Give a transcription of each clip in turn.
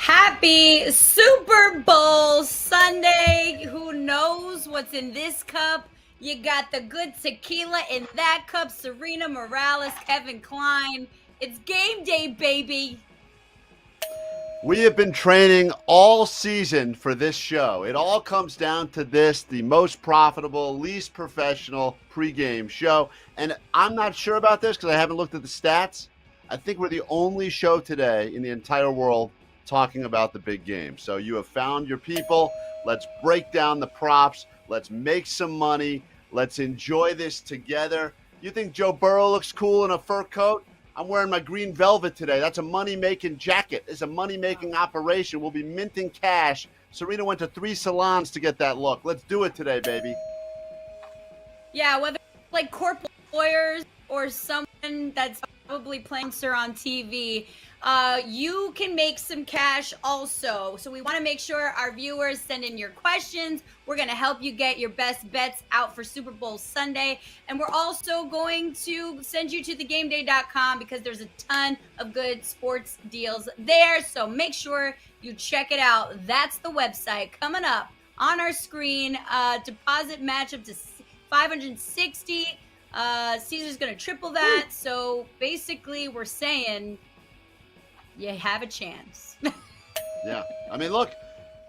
Happy Super Bowl Sunday. Who knows what's in this cup? You got the good tequila in that cup. Serena Morales, Kevin Kline. It's game day, baby. We have been training all season for this show. It all comes down to this, the most profitable, least professional pregame show. And I'm not sure about this because I haven't looked at the stats. I think we're the only show today in the entire world talking about the big game. So you have found your people. Let's break down the props. Let's make some money. Let's enjoy this together. You think Joe Burrow looks cool in a fur coat? I'm wearing my green velvet today. That's a money-making jacket. It's a money-making operation. We'll be minting cash. Serena went to 3 salons to get that look. Let's do it today, baby. Yeah, whether it's like corporate lawyers or someone that's probably playing Sir on TV, you can make some cash also. So we want to make sure our viewers send in your questions. We're going to help you get your best bets out for Super Bowl Sunday. And we're also going to send you to thegameday.com because there's a ton of good sports deals there. So make sure you check it out. That's the website coming up on our screen. Deposit match up to 560. Caesar's going to triple that. So basically we're saying you have a chance. Yeah. I mean, look,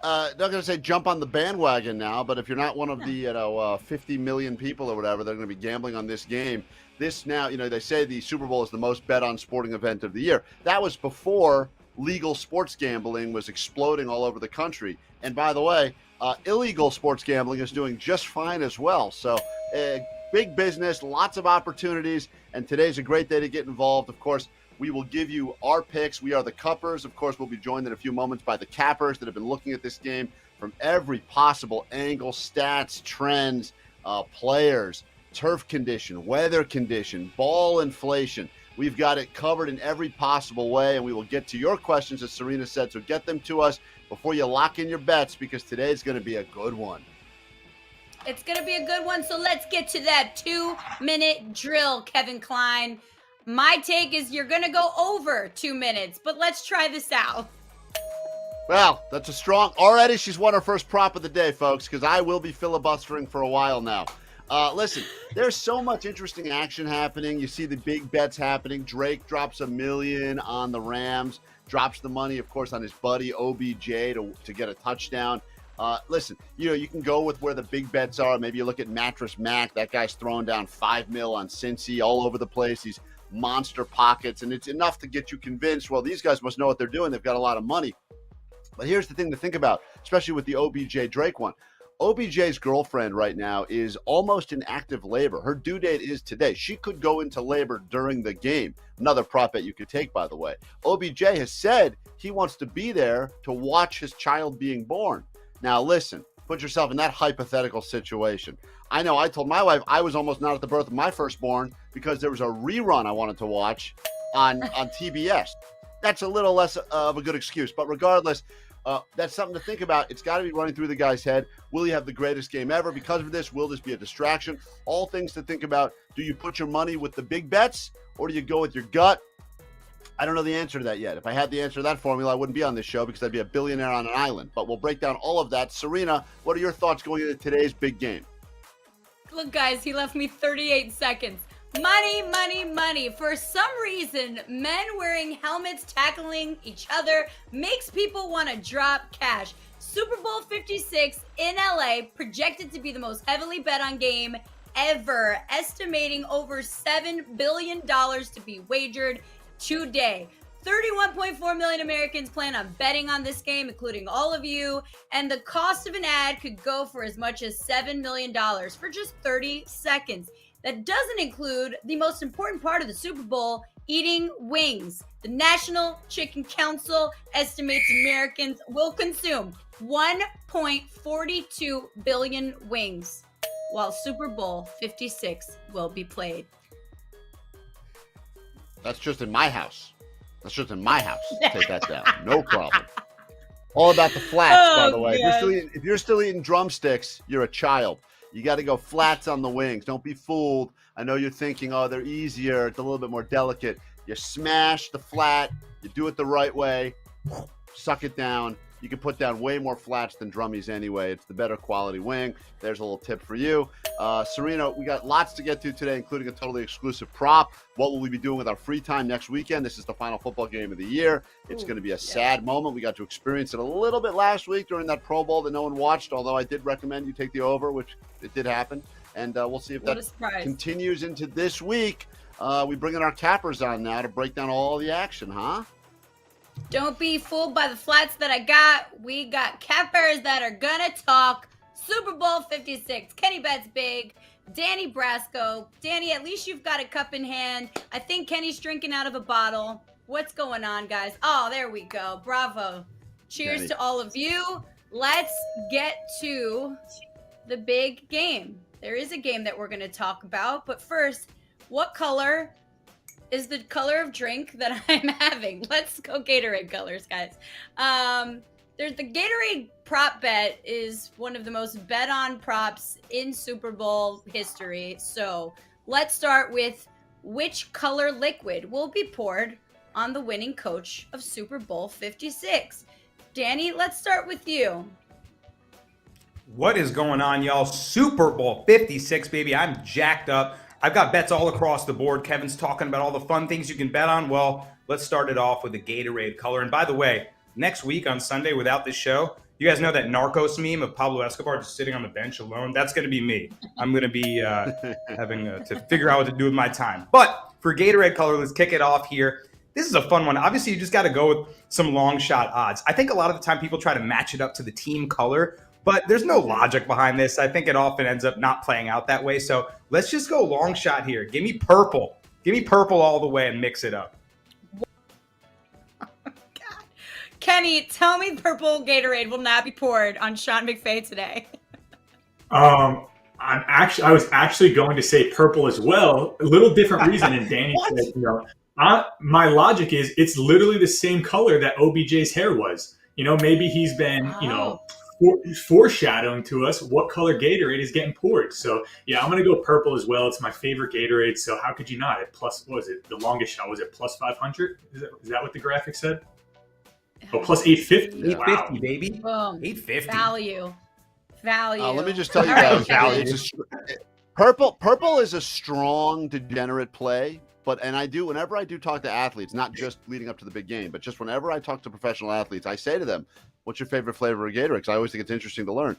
not going to say jump on the bandwagon now, but if you're not one of the 50 million people or whatever, they're going to be gambling on this game. This now, they say the Super Bowl is the most bet on sporting event of the year. That was before legal sports gambling was exploding all over the country. And by the way, illegal sports gambling is doing just fine as well. So big business, lots of opportunities, and today's a great day to get involved. Of course, we will give you our picks. We are the Cuppers. Of course, we'll be joined in a few moments by the Cappers that have been looking at this game from every possible angle, stats, trends, players, turf condition, weather condition, ball inflation. We've got it covered in every possible way, and we will get to your questions, as Serena said, so get them to us before you lock in your bets, because today's going to be a good one. It's going to be a good one, so let's get to that 2-minute drill, Kevin Kline. My take is you're going to go over 2 minutes, but let's try this out. Well, that's a strong... Already she's won her first prop of the day, folks, because I will be filibustering for a while now. Listen, there's so much interesting action happening. You see the big bets happening. Drake drops $1 million on the Rams, drops the money, of course, on his buddy OBJ to get a touchdown. Listen, you can go with where the big bets are. Maybe you look at Mattress Mac. That guy's throwing down $5 million on Cincy all over the place. He's monster pockets, and it's enough to get you convinced, well, these guys must know what they're doing. They've got a lot of money. But here's the thing to think about, especially with the OBJ Drake one. OBJ's girlfriend right now is almost in active labor. Her due date is today. She could go into labor during the game. Another prop bet you could take, by the way. OBJ has said he wants to be there to watch his child being born. Now, listen, put yourself in that hypothetical situation. I know I told my wife I was almost not at the birth of my firstborn because there was a rerun I wanted to watch on TBS. That's a little less of a good excuse. But regardless, that's something to think about. It's got to be running through the guy's head. Will he have the greatest game ever because of this? Will this be a distraction? All things to think about. Do you put your money with the big bets or do you go with your gut? I don't know the answer to that yet. If I had the answer to that formula, I wouldn't be on this show because I'd be a billionaire on an island. But we'll break down all of that. Serena, what are your thoughts going into today's big game? Look, guys, he left me 38 seconds. Money, money, money. For some reason, men wearing helmets tackling each other makes people want to drop cash. Super Bowl 56 in LA, projected to be the most heavily bet on game ever, estimating over $7 billion to be wagered today. 31.4 million Americans plan on betting on this game, including all of you, and the cost of an ad could go for as much as $7 million for just 30 seconds. That doesn't include the most important part of the Super Bowl, eating wings. The National Chicken Council estimates Americans will consume 1.42 billion wings while Super Bowl 56 will be played. That's just in my house. Take that down. No problem. All about the flats, by the way. If you're still eating drumsticks, you're a child. You got to go flats on the wings. Don't be fooled. I know you're thinking, oh, they're easier. It's a little bit more delicate. You smash the flat. You do it the right way. suck it down. You can put down way more flats than drummies anyway. It's the better quality wing. There's a little tip for you. Serena, we got lots to get to today, including a totally exclusive prop. What will we be doing with our free time next weekend? This is the final football game of the year. It's going to be a sad moment. We got to experience it a little bit last week during that Pro Bowl that no one watched, although I did recommend you take the over, which it did happen. And we'll see if that continues into this week. We bring in our cappers on now to break down all the action, huh? Don't be fooled by the flats that I got. We got cappers that are gonna talk Super Bowl 56. Kenny bets big. Danny Brasco. Danny, at least you've got a cup in hand. I think Kenny's drinking out of a bottle. What's going on, guys? Oh, there we go. Bravo. Cheers Kenny. To all of you. Let's get to the big game. There is a game that we're gonna talk about, but first, what color is the color of drink that I'm having? Let's go Gatorade colors, guys. There's the Gatorade prop bet is one of the most bet on props in Super Bowl history. So let's start with which color liquid will be poured on the winning coach of Super Bowl 56. Danny, let's start with you. What is going on, y'all? Super Bowl 56, baby. I'm jacked up. I've got bets all across the board. Kevin's talking about all the fun things you can bet on. Well, let's start it off with the Gatorade color. And by the way, next week on Sunday without this show, you guys know that Narcos meme of Pablo Escobar just sitting on the bench alone? That's going to be me. I'm going to be having to figure out what to do with my time. But for Gatorade color, let's kick it off here. This is a fun one. Obviously, you just got to go with some long shot odds. I think a lot of the time people try to match it up to the team color, but there's no logic behind this. I think it often ends up not playing out that way. So let's just go long shot here. Give me purple. Give me purple all the way and mix it up. Oh, God. Kenny, tell me purple Gatorade will not be poured on Sean McVay today. I was actually going to say purple as well. A little different reason. And Danny said, my logic is it's literally the same color that OBJ's hair was. Maybe he's been, foreshadowing to us what color Gatorade is getting poured. So yeah, I'm gonna go purple as well. It's my favorite Gatorade. So how could you not? At plus, what was it? The longest shot was it plus 500? Is that what the graphic said? Oh, plus 850. 850, baby. Boom. 850. Value. Let me just tell you guys, purple is a strong degenerate play. Whenever I do talk to athletes, not just leading up to the big game, but just whenever I talk to professional athletes, I say to them, what's your favorite flavor of Gatorade? Because I always think it's interesting to learn.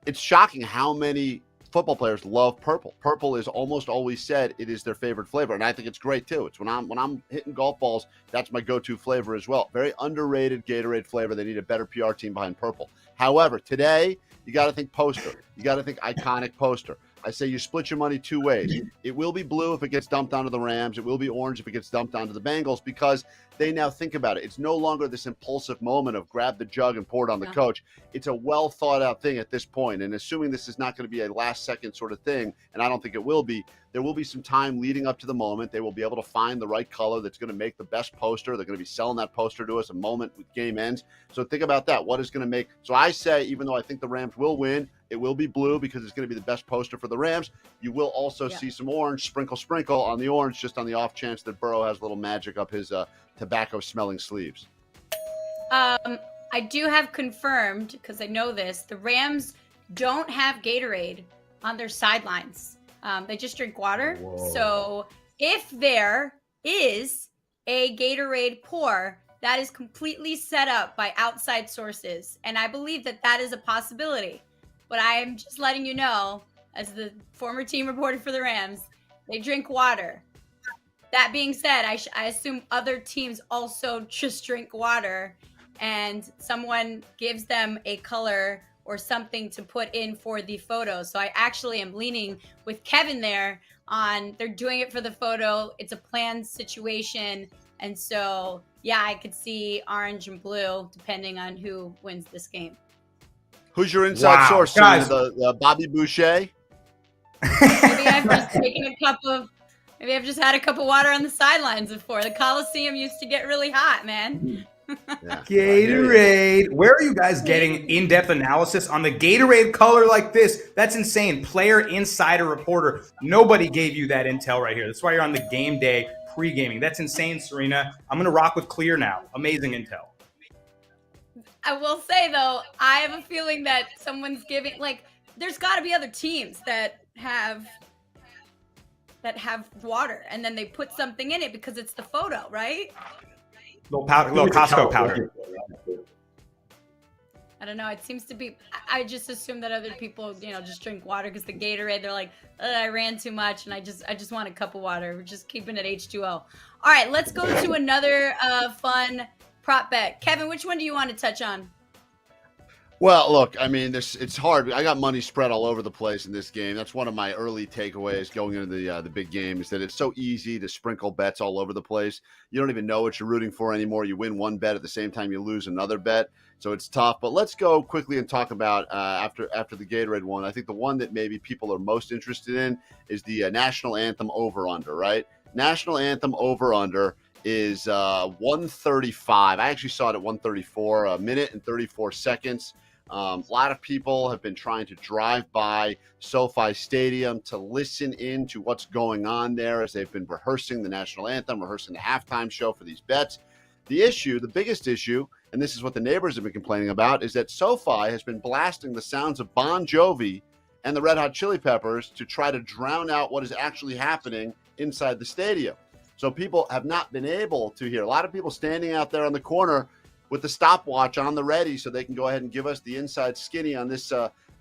It's shocking how many football players love purple. Purple is almost always said it is their favorite flavor, and I think it's great too. It's when I'm hitting golf balls, that's my go-to flavor as well. Very underrated Gatorade flavor. They need a better PR team behind purple. However, today you got to think poster. You got to think iconic poster. I say you split your money two ways. It will be blue if it gets dumped onto the Rams. It will be orange if it gets dumped onto the Bengals, because they now think about it. It's no longer this impulsive moment of grab the jug and pour it on the coach. It's a well thought out thing at this point. And assuming this is not going to be a last second sort of thing, and I don't think it will be, there will be some time leading up to the moment. They will be able to find the right color that's going to make the best poster. They're going to be selling that poster to us a moment with game ends. So think about that. What is going to make? So I say, even though I think the Rams will win, it will be blue because it's going to be the best poster for the Rams. You will also see some orange, sprinkle on the orange, just on the off chance that Burrow has a little magic up his tobacco-smelling sleeves. I do have confirmed, because I know this, the Rams don't have Gatorade on their sidelines. They just drink water. Whoa. So if there is a Gatorade pour, that is completely set up by outside sources. And I believe that is a possibility. But I'm just letting you know, as the former team reporter for the Rams, they drink water. That being said, I assume other teams also just drink water, and someone gives them a color or something to put in for the photo. So I actually am leaning with Kevin there on they're doing it for the photo. It's a planned situation. And so, yeah, I could see orange and blue depending on who wins this game. Who's your inside source? Guys. The Bobby Boucher? Maybe I've just had a cup of water on the sidelines before. The Coliseum used to get really hot, man. Yeah. Gatorade. Where are you guys getting in-depth analysis on the Gatorade color like this? That's insane. Player Insider Reporter. Nobody gave you that intel right here. That's why you're on the game day pre-gaming. That's insane, Serena. I'm going to rock with Clear now. Amazing intel. I will say though, I have a feeling that someone's giving like there's got to be other teams that have water and then they put something in it because it's the photo, right? Little powder, little Costco powder. I don't know. It seems to be. I just assume that other people, just drink water because the Gatorade. They're like, I ran too much, and I just want a cup of water. We're just keeping it H2O. All right, let's go to another fun prop bet. Kevin, which one do you want to touch on? Well, look, I mean, it's hard. I got money spread all over the place in this game. That's one of my early takeaways going into the big game is that it's so easy to sprinkle bets all over the place. You don't even know what you're rooting for anymore. You win one bet at the same time you lose another bet, so it's tough. But let's go quickly and talk about after the Gatorade one. I think the one that maybe people are most interested in is the national anthem over/under. Right, national anthem over/under is 135. I actually saw it at 134, a minute and 34 seconds. A lot of people have been trying to drive by SoFi Stadium to listen in to what's going on there as they've been rehearsing the national anthem, rehearsing the halftime show for these bets. The biggest issue, and this is what the neighbors have been complaining about, is that SoFi has been blasting the sounds of Bon Jovi and the Red Hot Chili Peppers to try to drown out what is actually happening inside the stadium. So people have not been able to hear. A lot of people standing out there on the corner with the stopwatch on the ready so they can go ahead and give us the inside skinny on this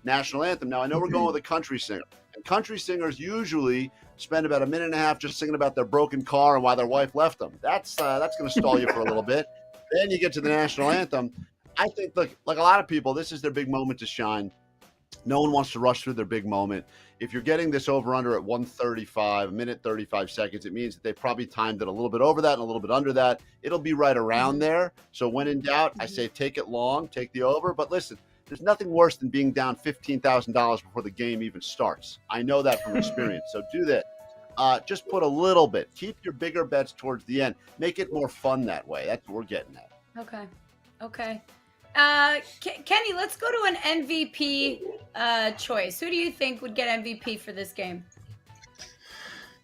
national anthem. Now, I know we're going with a country singer. And country singers usually spend about a minute and a half just singing about their broken car and why their wife left them. That's going to stall you for a little bit. Then you get to the national anthem. I think, look, like a lot of people, this is their big moment to shine. No one wants to rush through their big moment. If you're getting this over/under at 135, a minute 35 seconds, it means that they probably timed it a little bit over that and a little bit under that. It'll be right around there. So when in doubt, I say take it long, take the over. But listen, there's nothing worse than being down $15,000 before the game even starts. I know that from experience. So do that. Just put a little bit. Keep your bigger bets towards the end. Make it more fun that way. That's what we're getting at. Okay. Kenny, let's go to an MVP choice. Who do you think would get MVP for this game?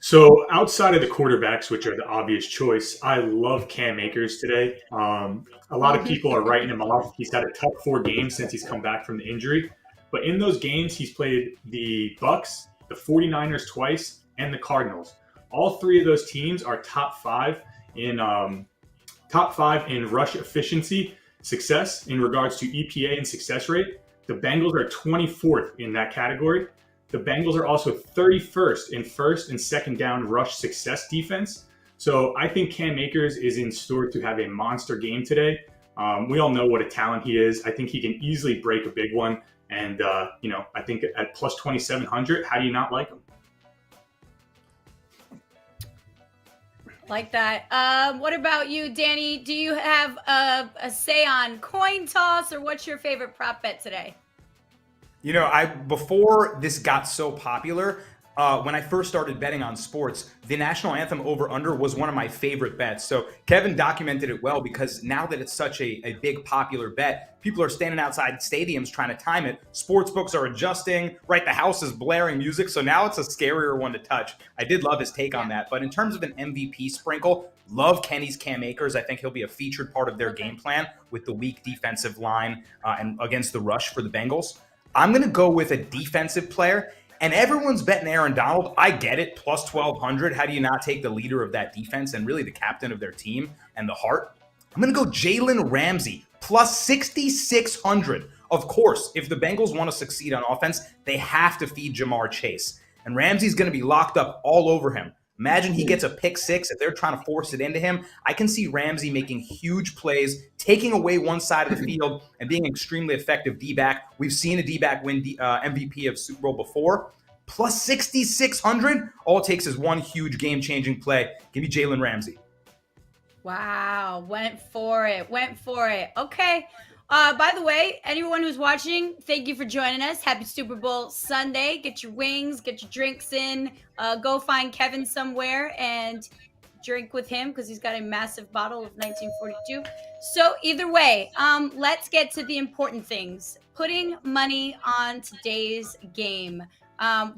So outside of the quarterbacks, which are the obvious choice, I love Cam Akers today. A lot of people are writing him off. He's had a tough 4 games since he's come back from the injury. But in those games, he's played the Bucs, the 49ers twice, and the Cardinals. All 3 of those teams are top 5 in rush efficiency success in regards to EPA and success rate. The Bengals are 24th in that category. The Bengals are also 31st in first and second down rush success defense. So I think Cam Akers is in store to have a monster game today. We all know what a talent he is. I think he can easily break a big one. And, I think at plus 2,700, how do you not like him? Like that. What about you, Danny? Do you have a say on coin toss, or what's your favorite prop bet today? Before this got so popular, when I first started betting on sports, the national anthem over/under was one of my favorite bets. So Kevin documented it well, because now that it's such a big popular bet, people are standing outside stadiums trying to time it. Sports books are adjusting, right? The house is blaring music. So now it's a scarier one to touch. I did love his take on that. But in terms of an MVP sprinkle, love Kenny's Cam Akers. I think he'll be a featured part of their game plan with the weak defensive line and against the rush for the Bengals. I'm going to go with a defensive player. And everyone's betting Aaron Donald. I get it, plus 1,200. How do you not take the leader of that defense and really the captain of their team and the heart? I'm going to go Jalen Ramsey, plus 6,600. Of course, if the Bengals want to succeed on offense, they have to feed Jamar Chase. And Ramsey's going to be locked up all over him. Imagine he gets a pick 6 if they're trying to force it into him. I can see Ramsey making huge plays, taking away one side of the field, and being an extremely effective D-back. We've seen a D-back win MVP of Super Bowl before. Plus 6,600. All it takes is one huge game-changing play. Give me Jalen Ramsey. Wow. Went for it. Okay. By the way, anyone who's watching, thank you for joining us. Happy Super Bowl Sunday. Get your wings, get your drinks in. Go find Kevin somewhere and drink with him, because he's got a massive bottle of 1942. So either way, let's get to the important things. Putting money on today's game.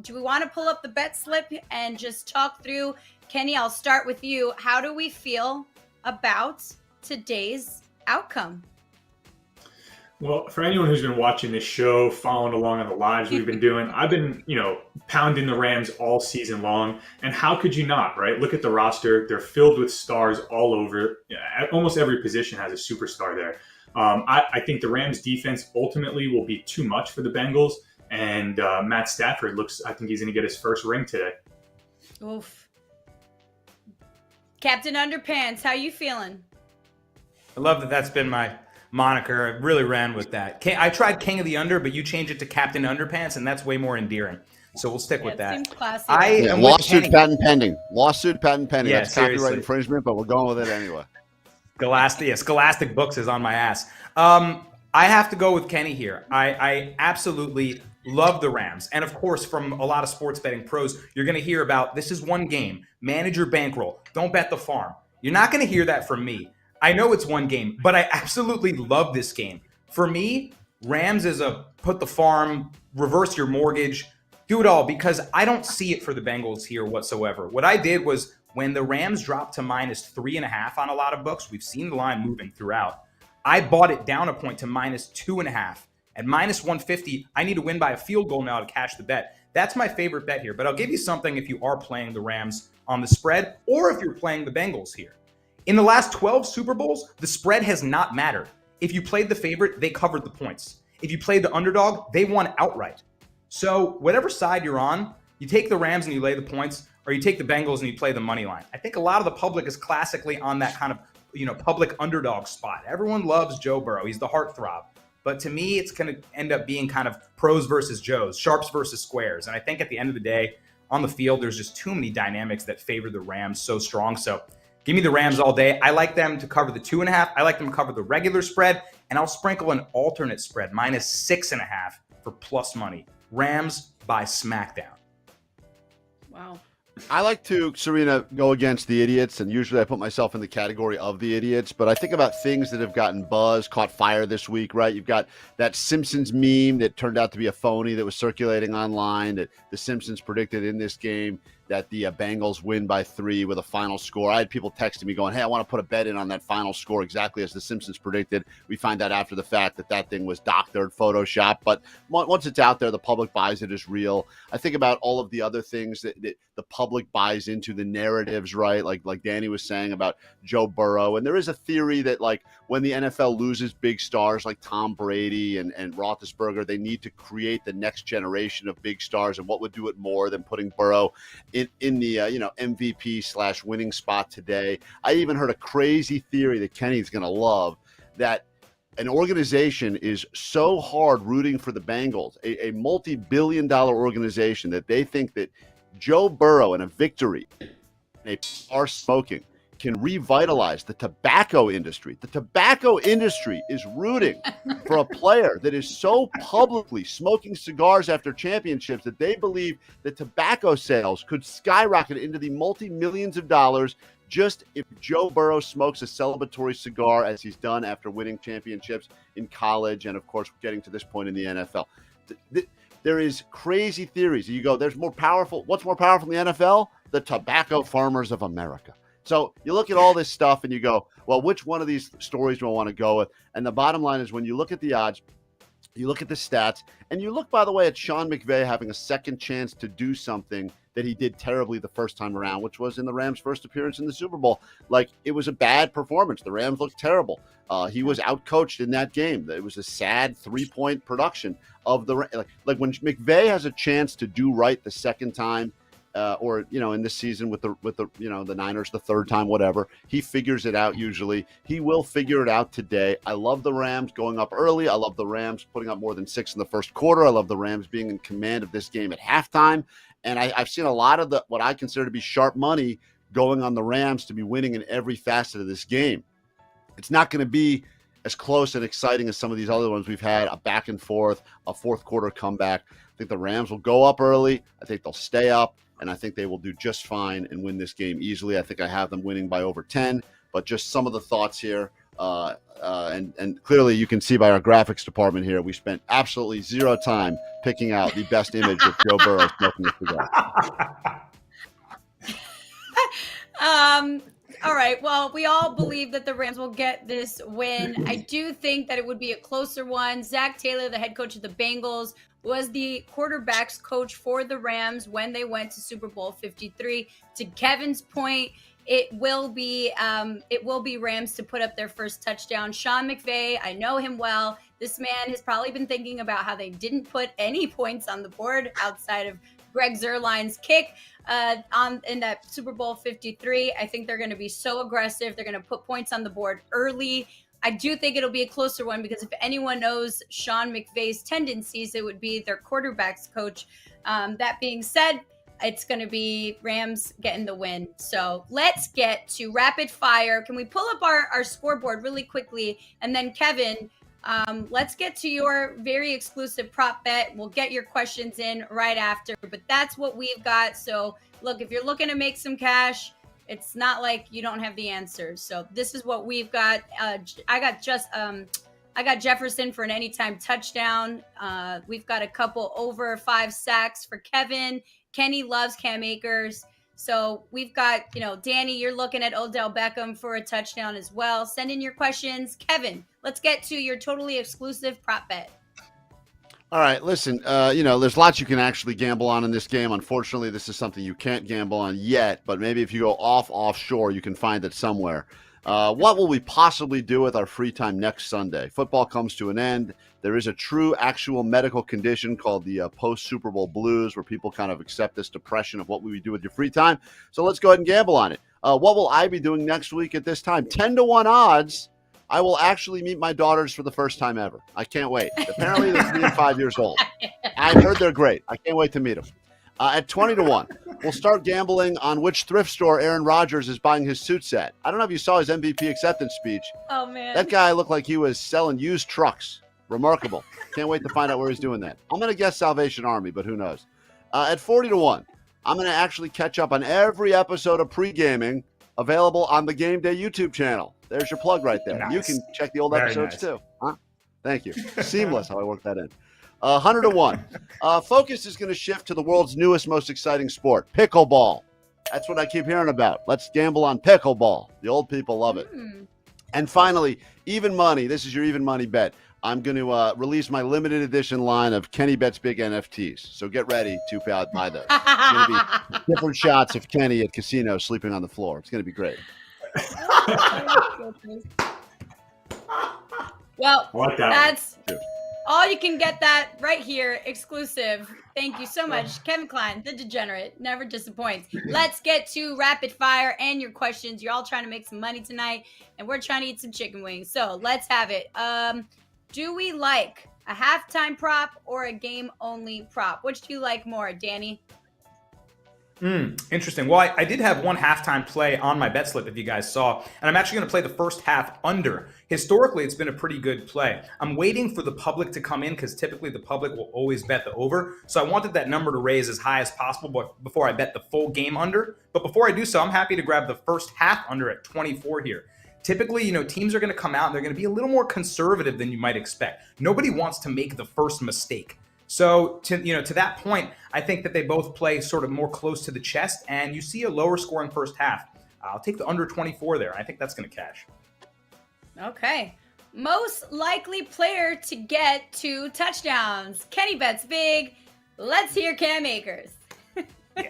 Do we want to pull up the bet slip and just talk through? Kenny, I'll start with you. How do we feel about today's outcome? Well, for anyone who's been watching this show, following along on the lives we've been doing, I've been, pounding the Rams all season long. And how could you not, right? Look at the roster. They're filled with stars all over. Almost every position has a superstar there. I think the Rams defense ultimately will be too much for the Bengals. And Matt Stafford I think he's going to get his first ring today. Oof. Captain Underpants, how you feeling? I love that that's been my moniker. I really ran with that. I tried King of the Under, but you changed it to Captain Underpants, and that's way more endearing. So we'll stick with that. Seems classy. Lawsuit patent pending. Lawsuit patent pending. Yeah, That's copyright seriously. infringement, but we're going with it anyway. Scholastic Books is on my ass. I have to go with Kenny here. I absolutely love the Rams. And of course, from a lot of sports betting pros, you're going to hear about this is one game. Manage your bankroll. Don't bet the farm. You're not going to hear that from me. I know it's one game, but I absolutely love this game. For me, Rams is a put the farm, reverse your mortgage, do it all, because I don't see it for the Bengals here whatsoever. What I did was when the Rams dropped to -3.5 on a lot of books, we've seen the line moving throughout. I bought it down a point to -2.5. At -150, I need to win by a field goal now to cash the bet. That's my favorite bet here. But I'll give you something if you are playing the Rams on the spread or if you're playing the Bengals here. In the last 12 Super Bowls, the spread has not mattered. If you played the favorite, they covered the points. If you played the underdog, they won outright. So whatever side you're on, you take the Rams and you lay the points, or you take the Bengals and you play the money line. I think a lot of the public is classically on that kind of public underdog spot. Everyone loves Joe Burrow. He's the heartthrob. But to me, it's going to end up being kind of pros versus Joes, sharps versus squares. And I think at the end of the day, on the field, there's just too many dynamics that favor the Rams so strong. So give me the Rams all day. I like them to cover the 2.5. I like them to cover the regular spread. And I'll sprinkle an alternate spread, -6.5 for plus money. Rams by SmackDown. Wow. I like to, Serena, go against the idiots, and usually I put myself in the category of the idiots, but I think about things that have gotten buzz, caught fire this week, right? You've got that Simpsons meme that turned out to be a phony that was circulating online, that the Simpsons predicted in this game that the Bengals win by 3 with a final score. I had people texting me going, hey, I want to put a bet in on that final score exactly as the Simpsons predicted. We find out after the fact that thing was doctored, Photoshop. But once it's out there, the public buys it as real. I think about all of the other things that the public buys into, the narratives, right? Like Danny was saying about Joe Burrow. And there is a theory that, like, when the NFL loses big stars like Tom Brady and Roethlisberger, they need to create the next generation of big stars. And what would do it more than putting Burrow in the MVP / winning spot today? I even heard a crazy theory that Kenny's going to love, that an organization is so hard rooting for the Bengals, a multi-billion-dollar organization, that they think that Joe Burrow and a victory, they are smoking, can revitalize the tobacco industry. The tobacco industry is rooting for a player that is so publicly smoking cigars after championships that they believe that tobacco sales could skyrocket into the multi-millions of dollars just if Joe Burrow smokes a celebratory cigar, as he's done after winning championships in college and, of course, getting to this point in the NFL. There is crazy theories. You go, there's more powerful. What's more powerful in the NFL? The tobacco farmers of America. So you look at all this stuff and you go, well, which one of these stories do I want to go with? And the bottom line is, when you look at the odds, you look at the stats, and you look, by the way, at Sean McVay having a second chance to do something that he did terribly the first time around, which was in the Rams' first appearance in the Super Bowl. Like, it was a bad performance. The Rams looked terrible. He was outcoached in that game. It was a sad 3-point production of the like when McVay has a chance to do right the second time, or in this season with the Niners the third time, whatever, he figures it out. Usually he will figure it out today. I love the Rams going up early. I love the Rams putting up more than 6 in the first quarter. I love the Rams being in command of this game at halftime. And I've seen a lot of what I consider to be sharp money going on the Rams to be winning in every facet of this game. It's not going to be as close and exciting as some of these other ones we've had, a back and forth, a fourth quarter comeback. I think the Rams will go up early. I think they'll stay up, and I think they will do just fine and win this game easily. I think I have them winning by over 10, but just some of the thoughts here. And clearly you can see by our graphics department here, we spent absolutely zero time picking out the best image of Joe Burrow smoking a cigar. All right. Well, we all believe that the Rams will get this win. I do think that it would be a closer one. Zach Taylor, the head coach of the Bengals, was the quarterbacks coach for the Rams when they went to Super Bowl 53. To Kevin's point, it will be Rams to put up their first touchdown. Sean McVay, I know him well. This man has probably been thinking about how they didn't put any points on the board outside of Greg Zuerlein's kick in that Super Bowl 53. I think they're going to be so aggressive. They're going to put points on the board early. I do think it'll be a closer one because if anyone knows Sean McVay's tendencies, it would be their quarterbacks coach. That being said, it's going to be Rams getting the win. So let's get to rapid fire. Can we pull up our scoreboard really quickly? And then Kevin, let's get to your very exclusive prop bet. We'll get your questions in right after, but that's what we've got. So look, if you're looking to make some cash, it's not like you don't have the answers. So this is what we've got. I got Jefferson for an anytime touchdown. We've got a couple over 5 sacks for Kevin. Kenny loves Cam Akers. So we've got, Danny, you're looking at Odell Beckham for a touchdown as well. Send in your questions. Kevin, let's get to your totally exclusive prop bet. All right, listen, there's lots you can actually gamble on in this game. Unfortunately, this is something you can't gamble on yet, but maybe if you go offshore, you can find it somewhere. What will we possibly do with our free time next Sunday? Football comes to an end. There is a true actual medical condition called the post-Super Bowl blues, where people kind of accept this depression of what we would do with your free time. So let's go ahead and gamble on it. What will I be doing next week at this time? 10-1 odds. I will actually meet my daughters for the first time ever. I can't wait. Apparently, they're 3 and 5 years old. I heard they're great. I can't wait to meet them. At 20-1, we'll start gambling on which thrift store Aaron Rodgers is buying his suits at. I don't know if you saw his MVP acceptance speech. Oh, man. That guy looked like he was selling used trucks. Remarkable. Can't wait to find out where he's doing that. I'm going to guess Salvation Army, but who knows? At 40-1, I'm going to actually catch up on every episode of Pre-Gaming available on the Game Day YouTube channel. There's your plug right there. Nice. You can check the old Very episodes nice. too. Huh? Thank you. Seamless how I work that in. 100-1. Focus is going to shift to the world's newest, most exciting sport, pickleball. That's what I keep hearing about. Let's gamble on pickleball. The old people love it. And finally, even money. This is your even money bet. I'm going to release my limited edition line of Kenny Bets Big NFTs. So get ready to buy those. It's going to be different shots of Kenny at casinos sleeping on the floor. It's going to be great. Well, like that that's all you can get that right here, exclusive. Thank you so much, Kevin Klein, the degenerate, never disappoints. Let's get to rapid fire and your questions. You're all trying to make some money tonight, and we're trying to eat some chicken wings. So let's have it. Do we like a halftime prop or a game-only prop? Which do you like more, Danny? Interesting. Well, I did have one halftime play on my bet slip, if you guys saw, and I'm actually going to play the first half under. Historically, it's been a pretty good play. I'm waiting for the public to come in because typically the public will always bet the over. So I wanted that number to raise as high as possible before I bet the full game under. But before I do so, I'm happy to grab the first half under at 24 here. Typically, teams are going to come out and they're going to be a little more conservative than you might expect. Nobody wants to make the first mistake. So to that point, I think that they both play sort of more close to the chest, and you see a lower scoring first half. I'll take the under 24 there. I think that's going to cash. Okay. Most likely player to get 2 touchdowns. Kenny Bets Big. Let's hear Cam Akers.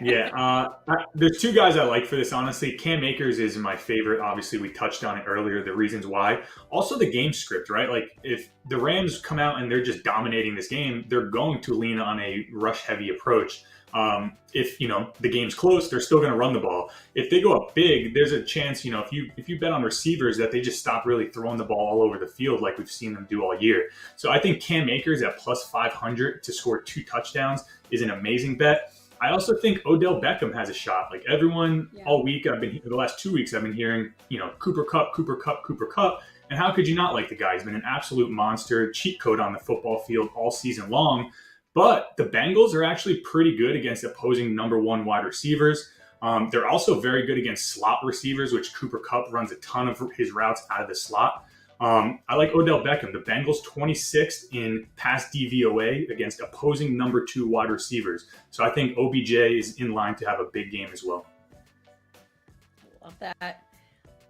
Yeah, there's 2 guys I like for this, honestly. Cam Akers is my favorite. Obviously, we touched on it earlier, the reasons why. Also, the game script, right? Like, if the Rams come out and they're just dominating this game, they're going to lean on a rush-heavy approach. If, the game's close, they're still going to run the ball. If they go up big, there's a chance, if you bet on receivers, that they just stop really throwing the ball all over the field like we've seen them do all year. So I think Cam Akers at plus 500 to score 2 touchdowns is an amazing bet. I also think Odell Beckham has a shot. Like everyone all week, the last 2 weeks, I've been hearing, Cooper Kupp. And how could you not like the guy? He's been an absolute monster, cheat code on the football field all season long. But the Bengals are actually pretty good against opposing number 1 wide receivers. They're also very good against slot receivers, which Cooper Kupp runs a ton of his routes out of the slot. I like Odell Beckham. The Bengals 26th in pass DVOA against opposing number 2 wide receivers. So I think OBJ is in line to have a big game as well. Love that.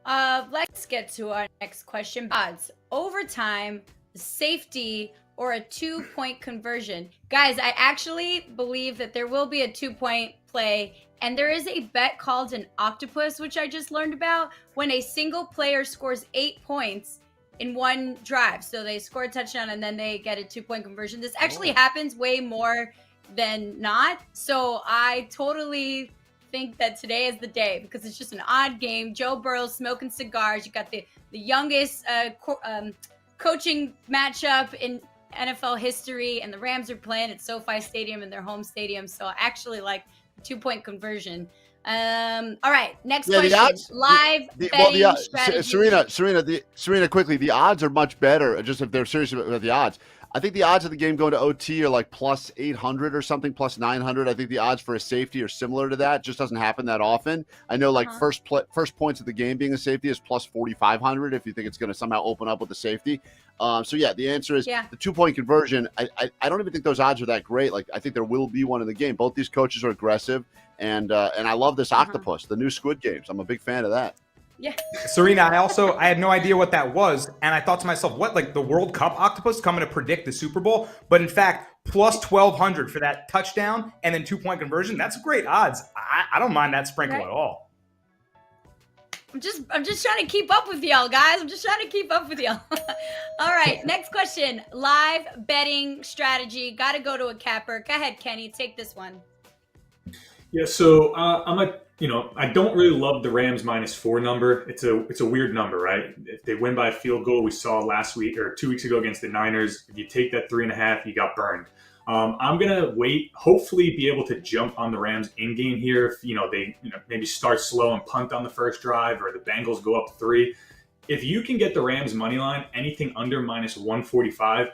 Let's get to our next question. Odds, overtime, safety, or a 2-point conversion. Guys, I actually believe that there will be a 2-point play, and there is a bet called an octopus, which I just learned about, when a single player scores 8 points in one drive. So they score a touchdown and then they get a 2-point conversion. This actually happens way more than not. So I totally think that today is the day because it's just an odd game. Joe Burrow smoking cigars. You got the youngest coaching matchup in NFL history, and the Rams are playing at SoFi Stadium in their home stadium. So I actually like the 2-point conversion. All right, next question. Odds, live betting strategy. Serena, quickly, the odds are much better. Just if they're serious about the odds, I think the odds of the game going to OT are like plus 800 or something, plus 900. I think the odds for a safety are similar to that. Just doesn't happen that often. I know like first points of the game being a safety is plus 4,500 if you think it's going to somehow open up with a safety. So yeah, the answer is the 2-point conversion. I don't even think those odds are that great. Like I think there will be one in the game. Both these coaches are aggressive, and I love this octopus, the new Squid Games. I'm a big fan of that. Yeah. Serena, I had no idea what that was. And I thought to myself, what, like the World Cup octopus coming to predict the Super Bowl? But in fact, plus 1,200 for that touchdown and then 2-point conversion. That's great odds. I don't mind that sprinkle at all. I'm just trying to keep up with y'all, guys. I'm just trying to keep up with y'all. All right, next question. Live betting strategy. Got to go to a capper. Go ahead, Kenny. Take this one. Yeah, so I don't really love the Rams -4 number. It's a weird number, right? If they win by a field goal, we saw last week or 2 weeks ago against the Niners. If you take that 3.5, you got burned. I'm gonna wait. Hopefully, be able to jump on the Rams in game here. If they maybe start slow and punt on the first drive, or the Bengals go up 3. If you can get the Rams money line, anything under -145,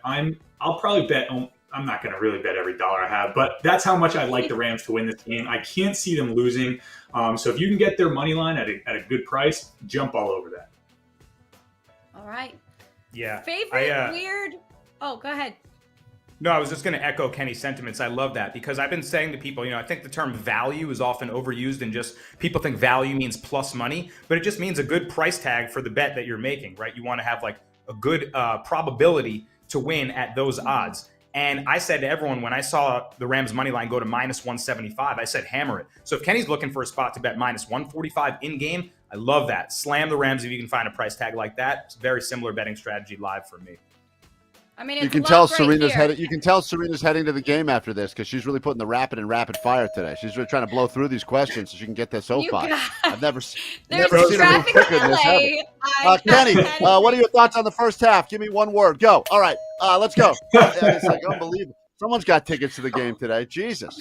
I'll probably bet. I'm not going to really bet every dollar I have, but that's how much I like the Rams to win this game. I can't see them losing. So if you can get their money line at a good price, jump all over that. All right. Yeah. Favorite weird. Oh, go ahead. No, I was just going to echo Kenny's sentiments. I love that because I've been saying to people, I think the term value is often overused and just people think value means plus money, but it just means a good price tag for the bet that you're making, right? You want to have like a good probability to win at those odds. And I said to everyone, when I saw the Rams money line go to -175, I said, hammer it. So if Kenny's looking for a spot to bet -145 in game, I love that. Slam the Rams if you can find a price tag like that. It's a very similar betting strategy live for me. I mean, you can tell Serena's heading. You can tell Serena's heading to the game after this because she's really putting the rapid fire today. She's really trying to blow through these questions so she can get this SoFi. I've never seen her move quicker than this ever. Kenny, what are your thoughts on the first half? Give me one word. Go. All right, let's go. It's like unbelievable. Someone's got tickets to the game today. Jesus.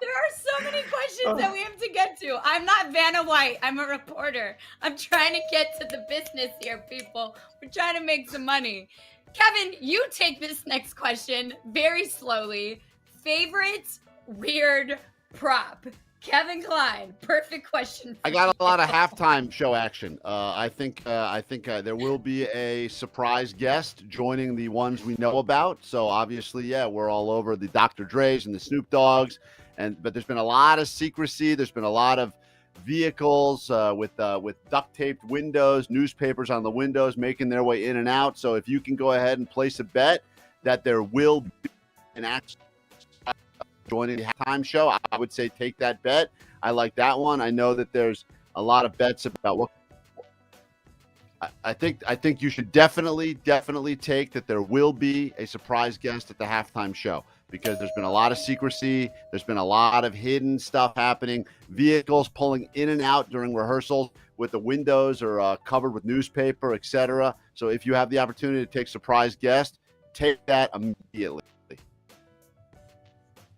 There are so many questions that we have to get to. I'm not Vanna White. I'm a reporter. I'm trying to get to the business here, people. We're trying to make some money. Kevin, you take this next question very slowly. Favorite weird prop? Kevin Klein, perfect question. I got a lot of halftime show action. I think there will be a surprise guest joining the ones we know about. So obviously, we're all over the Dr. Dre's and the Snoop Dogg's. But there's been a lot of secrecy. There's been a lot of vehicles with duct taped windows, newspapers on the windows, making their way in and out. So if you can go ahead and place a bet that there will be an action joining the halftime show, I would say take that bet. I like that one. I know that there's a lot of bets about what. I think you should definitely take that there will be a surprise guest at the halftime show. Because there's been a lot of secrecy. There's been a lot of hidden stuff happening. Vehicles pulling in and out during rehearsals with the windows are covered with newspaper, etc. So if you have the opportunity to take surprise guest, take that immediately.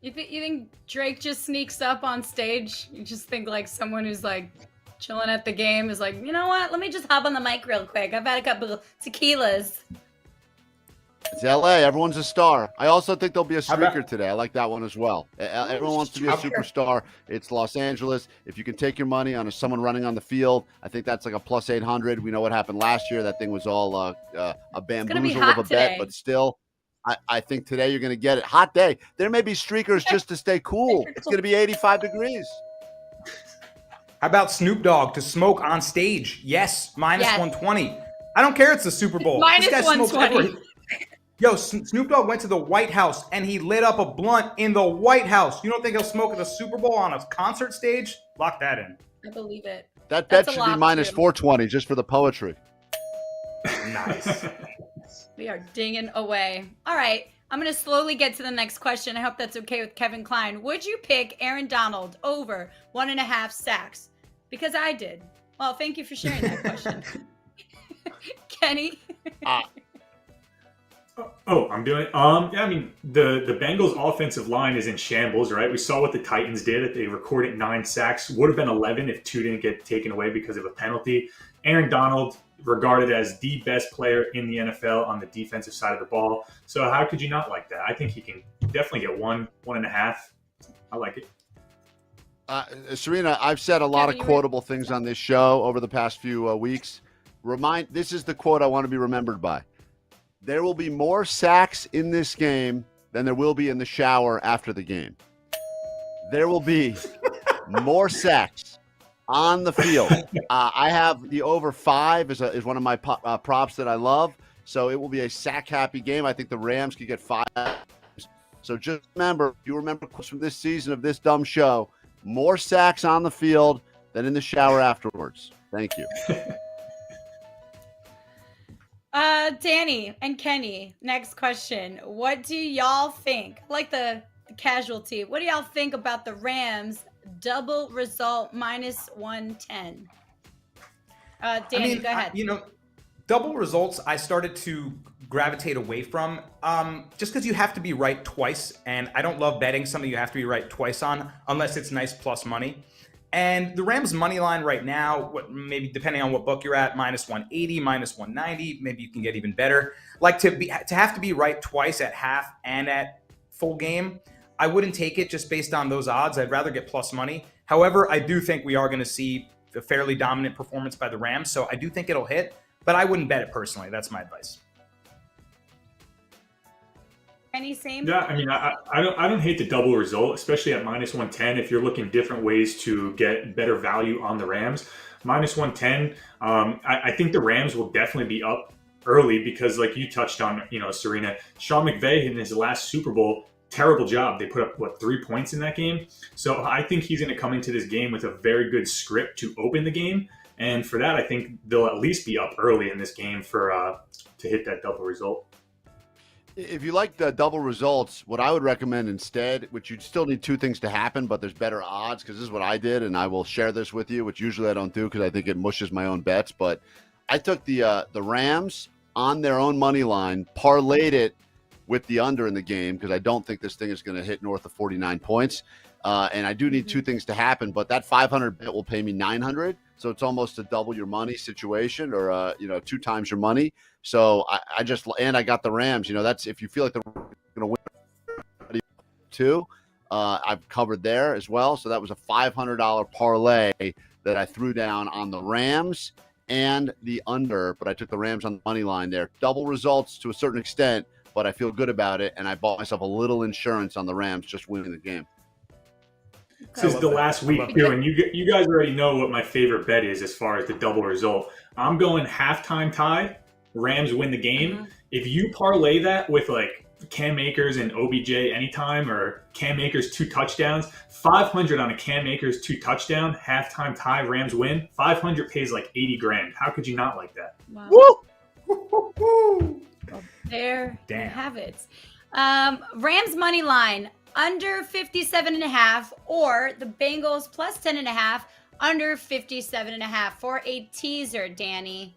You think Drake just sneaks up on stage? You just think like someone who's like chilling at the game is like, you know what? Let me just hop on the mic real quick. I've had a couple of tequilas. It's LA. Everyone's a star. I also think there'll be a streaker today. I like that one as well. Everyone wants to be a superstar. It's Los Angeles. If you can take your money on someone running on the field, I think that's like a plus 800. We know what happened last year. That thing was all a bamboozle of a bet, but still, I think today you're going to get it. Hot day. There may be streakers just to stay cool. It's going to be 85 degrees. How about Snoop Dogg to smoke on stage? Yes, minus Yes. 120. I don't care. It's the Super Bowl. Minus This guy smokes 120. everywhere. Yo, Snoop Dogg went to the White House and he lit up a blunt in the White House. You don't think he'll smoke at the Super Bowl on a concert stage? Lock that in. I believe it. That That's bet a should be lock, minus too. 420 just for the poetry. Nice. We are dinging away. All right. I'm going to slowly get to the next question. I hope that's okay with Kevin Klein. Would you pick Aaron Donald over 1.5 sacks? Because I did. Well, thank you for sharing that question. Kenny? Oh, I'm doing it. Yeah, I mean, the Bengals offensive line is in shambles, right? We saw what the Titans did. They recorded 9 sacks. Would have been 11 if 2 didn't get taken away because of a penalty. Aaron Donald, regarded as the best player in the NFL on the defensive side of the ball. So how could you not like that? I think he can definitely get 1.5. I like it. Serena, I've said a lot Kevin, of quotable things on this show over the past few weeks. This is the quote I want to be remembered by. There will be more sacks in this game than there will be in the shower after the game. There will be more sacks on the field. I have the over 5 is one of my props that I love. So it will be a sack-happy game. I think the Rams could get 5. So just remember, if you remember quotes from this season of this dumb show, more sacks on the field than in the shower afterwards. Thank you. Danny and Kenny, next question. What do y'all think? Like the casualty. What do y'all think about the Rams double result minus 110? Danny, go ahead. Double results I started to gravitate away from just because you have to be right twice. And I don't love betting something you have to be right twice on unless it's nice plus money. And the Rams money line right now, maybe depending on what book you're at, minus 180, minus 190, maybe you can get even better. Like to have to be right twice at half and at full game, I wouldn't take it just based on those odds. I'd rather get plus money. However, I do think we are going to see a fairly dominant performance by the Rams, so I do think it'll hit, but I wouldn't bet it personally. That's my advice. Any same? Yeah, I mean, I don't hate the double result, especially at minus 110. If you're looking different ways to get better value on the Rams, minus 110. I think the Rams will definitely be up early because, like you touched on, Serena, Sean McVay in his last Super Bowl, terrible job. They put up 3 points in that game. So I think he's going to come into this game with a very good script to open the game, and for that, I think they'll at least be up early in this game for to hit that double result. If you like the double results, what I would recommend instead, which you'd still need 2 things to happen, but there's better odds, because this is what I did, and I will share this with you, which usually I don't do because I think it mushes my own bets. But I took the Rams on their own money line, parlayed it with the under in the game because I don't think this thing is going to hit north of 49 points. And I do need 2 things to happen, but that 500 bet will pay me 900. So it's almost a double your money situation, or 2 times your money. So I got the Rams. That's if you feel like they're going to win 2. I've covered there as well. So that was a $500 parlay that I threw down on the Rams and the under, but I took the Rams on the money line there. Double results to a certain extent, but I feel good about it, and I bought myself a little insurance on the Rams just winning the game. This is the last week too, and you guys already know what my favorite bet is as far as the double result. I'm going halftime tie, Rams win the game. If you parlay that with like Cam Akers and OBJ anytime, or Cam Akers 2 touchdowns, 500 on a Cam Akers 2 touchdown, halftime tie, Rams win, 500 pays like 80 grand. How could you not like that? Wow. Woo! Well, there you Damn. have it. Rams money line under 57.5, or the Bengals plus 10.5 under 57.5 for a teaser, Danny.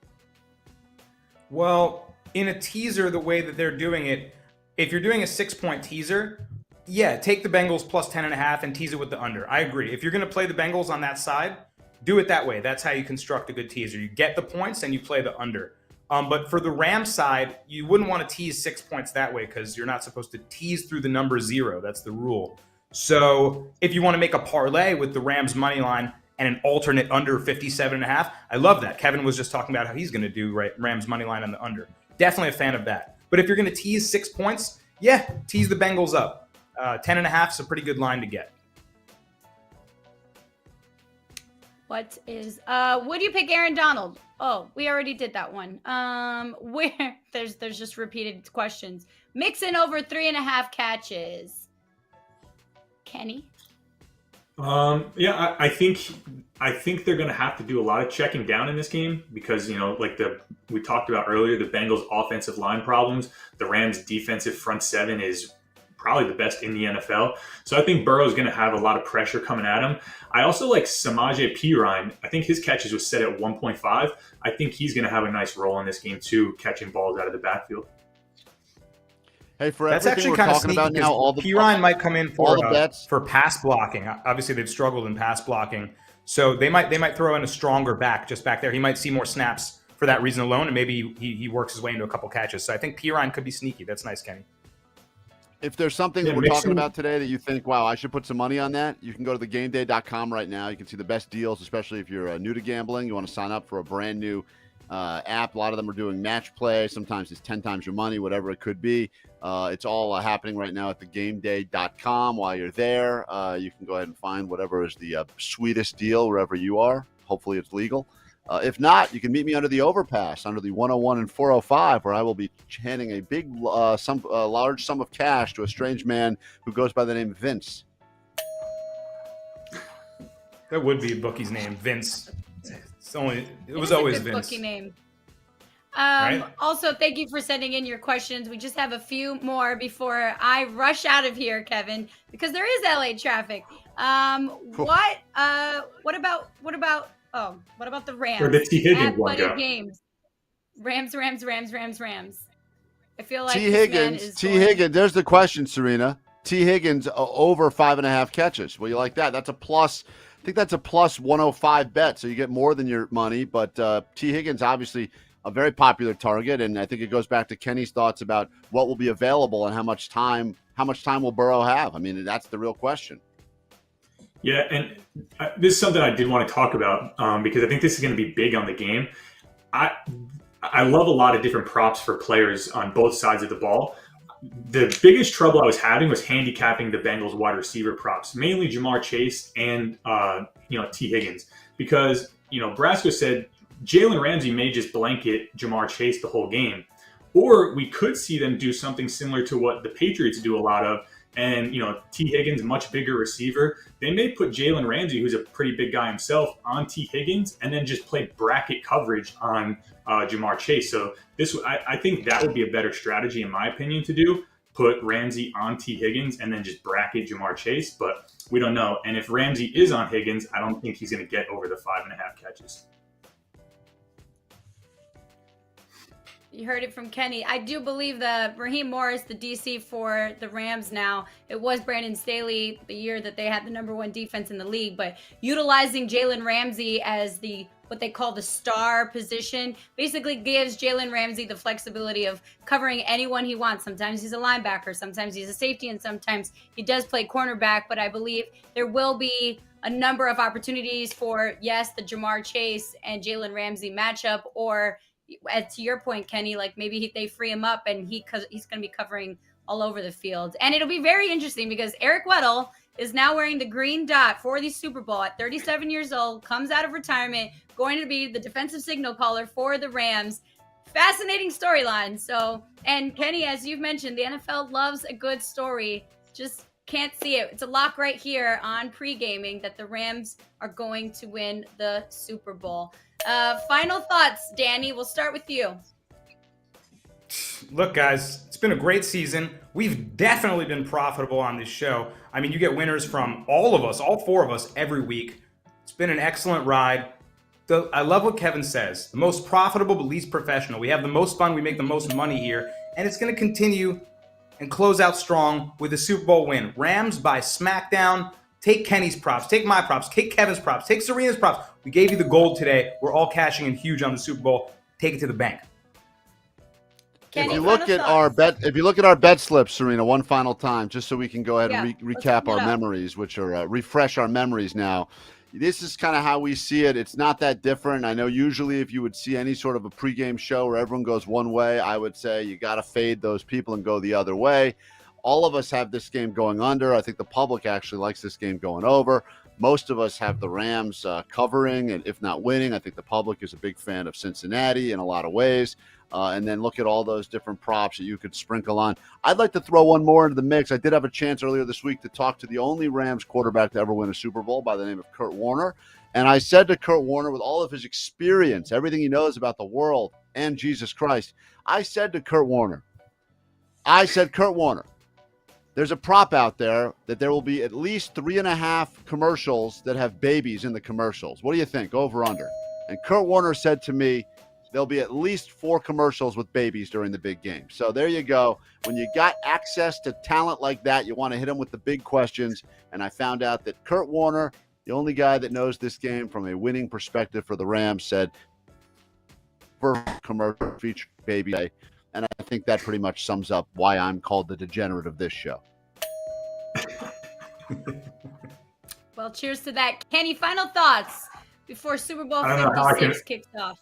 Well, in a teaser, the way that they're doing it, if you're doing a 6-point teaser, yeah, take the Bengals plus 10.5 and tease it with the under. I agree. If you're going to play the Bengals on that side, do it that way. That's how you construct a good teaser. You get the points and you play the under. But for the Rams side, you wouldn't want to tease 6 points that way because you're not supposed to tease through the number 0. That's the rule. So if you want to make a parlay with the Rams money line and an alternate under 57.5, I love that. Kevin was just talking about how he's going to do Rams money line on the under. Definitely a fan of that. But if you're going to tease 6 points, yeah, tease the Bengals up. 10.5 is a pretty good line to get. Would you pick Aaron Donald? Oh, we already did that one. Where there's just repeated questions. Mixon over 3.5 catches. Kenny? Yeah, I think they're going to have to do a lot of checking down in this game because, like we talked about earlier, the Bengals offensive line problems, the Rams defensive front seven is probably the best in the NFL. So I think Burrow's going to have a lot of pressure coming at him. I also like Samaje Perine. I think his catches was set at 1.5. I think he's going to have a nice role in this game too, catching balls out of the backfield. Hey, for That's everything actually we're kind of talking sneaky about now, all the Perine might come in all the bets. for pass blocking. Obviously, they've struggled in pass blocking, so they might throw in a stronger back just back there. He might see more snaps for that reason alone, and maybe he works his way into a couple catches. So I think Perine could be sneaky. That's nice, Kenny. If there's something that we're talking about today that you think, wow, I should put some money on that, you can go to thegameday.com right now. You can see the best deals, especially if you're new to gambling. You want to sign up for a brand new app. A lot of them are doing match play. Sometimes it's 10 times your money, whatever it could be. It's all happening right now at thegameday.com. While you're there, you can go ahead and find whatever is the sweetest deal wherever you are. Hopefully it's legal. If not, you can meet me under the overpass, under the 101 and 405, where I will be handing a big, large sum of cash to a strange man who goes by the name Vince. That would be a bookie's name, Vince. It was always a good Vince. Bookie name. Right? Also, thank you for sending in your questions. We just have a few more before I rush out of here, Kevin, because there is LA traffic. What about the Rams? Or the T. Higgins one Buddy go. Games. Rams. I feel like T. Higgins. Higgins. There's the question, Serena. T. Higgins over 5.5 catches. Well, you like that? That's a plus. I think that's a plus 105 bet, so you get more than your money. But T. Higgins, obviously, a very popular target, and I think it goes back to Kenny's thoughts about what will be available and how much time will Burrow have. I mean, that's the real question. Yeah, and this is something I did want to talk about because I think this is going to be big on the game. I love a lot of different props for players on both sides of the ball. The biggest trouble I was having was handicapping the Bengals wide receiver props, mainly Jamar Chase and T. Higgins, because Brasco said Jalen Ramsey may just blanket Jamar Chase the whole game, or we could see them do something similar to what the Patriots do a lot of. And, T. Higgins, much bigger receiver. They may put Jalen Ramsey, who's a pretty big guy himself, on T. Higgins and then just play bracket coverage on Jamar Chase. So I think that would be a better strategy, in my opinion, to do. Put Ramsey on T. Higgins and then just bracket Jamar Chase. But we don't know. And if Ramsey is on Higgins, I don't think he's going to get over the 5.5 catches. You heard it from Kenny. I do believe the Raheem Morris, the DC for the Rams now, it was Brandon Staley the year that they had the #1 defense in the league, but utilizing Jalen Ramsey as what they call the star position basically gives Jalen Ramsey the flexibility of covering anyone he wants. Sometimes he's a linebacker, sometimes he's a safety, and sometimes he does play cornerback, but I believe there will be a number of opportunities for, yes, the Jamar Chase and Jalen Ramsey matchup, or to your point, Kenny, like maybe they free him up and he's going to be covering all over the field. And it'll be very interesting because Eric Weddle is now wearing the green dot for the Super Bowl at 37 years old, comes out of retirement, going to be the defensive signal caller for the Rams. Fascinating storyline. So, and Kenny, as you've mentioned, the NFL loves a good story. Just can't see it. It's a lock right here on pre-gaming that the Rams are going to win the Super Bowl. Final thoughts, Danny. We'll start with you. Look, guys, it's been a great season. We've definitely been profitable on this show. I mean, you get winners from all of us, all four of us, every week. It's been an excellent ride. I love what Kevin says. The most profitable, but least professional. We have the most fun. We make the most money here. And it's going to continue and close out strong with a Super Bowl win. Rams by SmackDown. Take Kenny's props. Take my props. Take Kevin's props. Take Serena's props. We gave you the gold today. We're all cashing in huge on the Super Bowl. Take it to the bank. Kenny, if you look at our bet slips, Serena, one final time, just so we can go ahead and recap our memories, which are refresh our memories now. This is kind of how we see it. It's not that different. I know usually if you would see any sort of a pregame show where everyone goes one way, I would say you got to fade those people and go the other way. All of us have this game going under. I think the public actually likes this game going over. most of us have the Rams covering, and if not winning. I think the public is a big fan of Cincinnati in a lot of ways. And then look at all those different props that you could sprinkle on. I'd like to throw one more into the mix. I did have a chance earlier this week to talk to the only Rams quarterback to ever win a Super Bowl by the name of Kurt Warner. And I said to Kurt Warner, with all of his experience, everything he knows about the world and Jesus Christ, I said to Kurt Warner, there's a prop out there that there will be at least 3.5 commercials that have babies in the commercials. What do you think? Over under. And Kurt Warner said to me, there'll be at least 4 commercials with babies during the big game. So there you go. When you got access to talent like that, you want to hit them with the big questions. And I found out that Kurt Warner, the only guy that knows this game from a winning perspective for the Rams, said for commercial feature baby day. And I think that pretty much sums up why I'm called the degenerate of this show. Well, cheers to that. Kenny, final thoughts before Super Bowl 56 kicks off.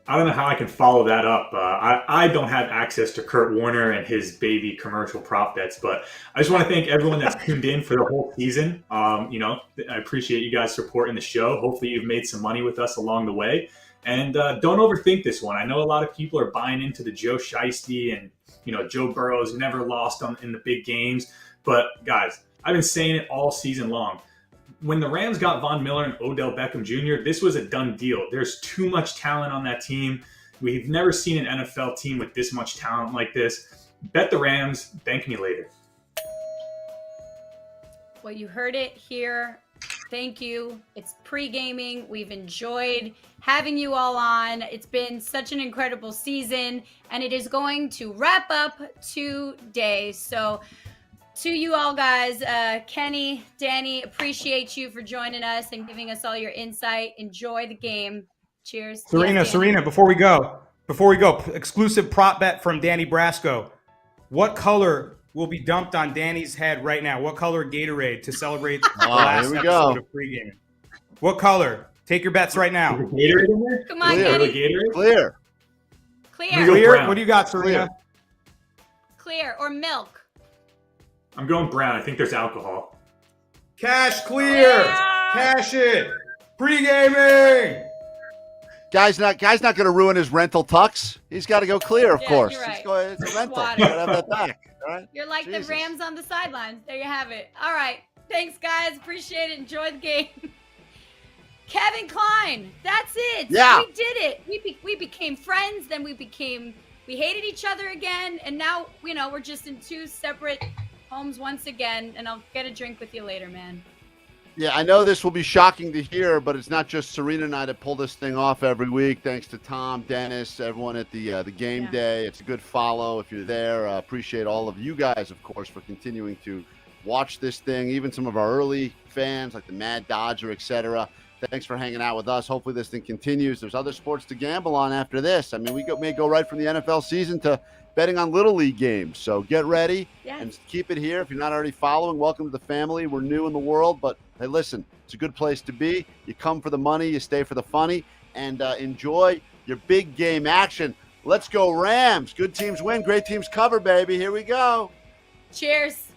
I don't know how I can follow that up. I don't have access to Kurt Warner and his baby commercial prop bets, but I just want to thank everyone that's tuned in for the whole season. I appreciate you guys supporting the show. Hopefully you've made some money with us along the way. And don't overthink this one. I know a lot of people are buying into the Joe Shiesty and, Joe Burrow's never lost in the big games. But, guys, I've been saying it all season long. When the Rams got Von Miller and Odell Beckham Jr., this was a done deal. There's too much talent on that team. We've never seen an NFL team with this much talent like this. Bet the Rams. Thank me later. Well, you heard it here. Thank you. It's pre-gaming. We've enjoyed having you all on. It's been such an incredible season, and it is going to wrap up today. So to you all guys, Kenny, Danny, appreciate you for joining us and giving us all your insight. Enjoy the game. Cheers. Serena, before we go, exclusive prop bet from Danny Brasco. What color will be dumped on Danny's head right now? What color Gatorade to celebrate the last here we episode go. of pregame? What color? Take your bets right now. Gatorade in there? Come on, Clear. Kenny. Clear. Clear? What do you got, Serena? Clear or milk? I'm going brown. I think there's alcohol. Cash clear. Yeah. Cash it. Pre-gaming. Guy's not going to ruin his rental tux. He's got to go clear, of course. You're right. It's a rental. Water. You got to have that back. All right? You're like Jesus. the Rams on the sidelines. There you have it. All right. Thanks, guys. Appreciate it. Enjoy the game. Kevin Klein. That's it. Yeah. We did it. We became friends. Then we hated each other again. And now, we're just in 2 separate homes once again. And I'll get a drink with you later, man. Yeah, I know this will be shocking to hear, but it's not just Serena and I that pull this thing off every week. Thanks to Tom, Dennis, everyone at the game day. It's a good follow if you're there. Appreciate all of you guys, of course, for continuing to watch this thing. Even some of our early fans like the Mad Dodger, etc. Thanks for hanging out with us. Hopefully this thing continues. There's other sports to gamble on after this. I mean, we may go right from the NFL season to betting on Little League games. So get ready and keep it here. If you're not already following, welcome to the family. We're new in the world, but hey, listen, it's a good place to be. You come for the money, you stay for the funny, and enjoy your big game action. Let's go Rams. Good teams win, great teams cover, baby. Here we go. Cheers.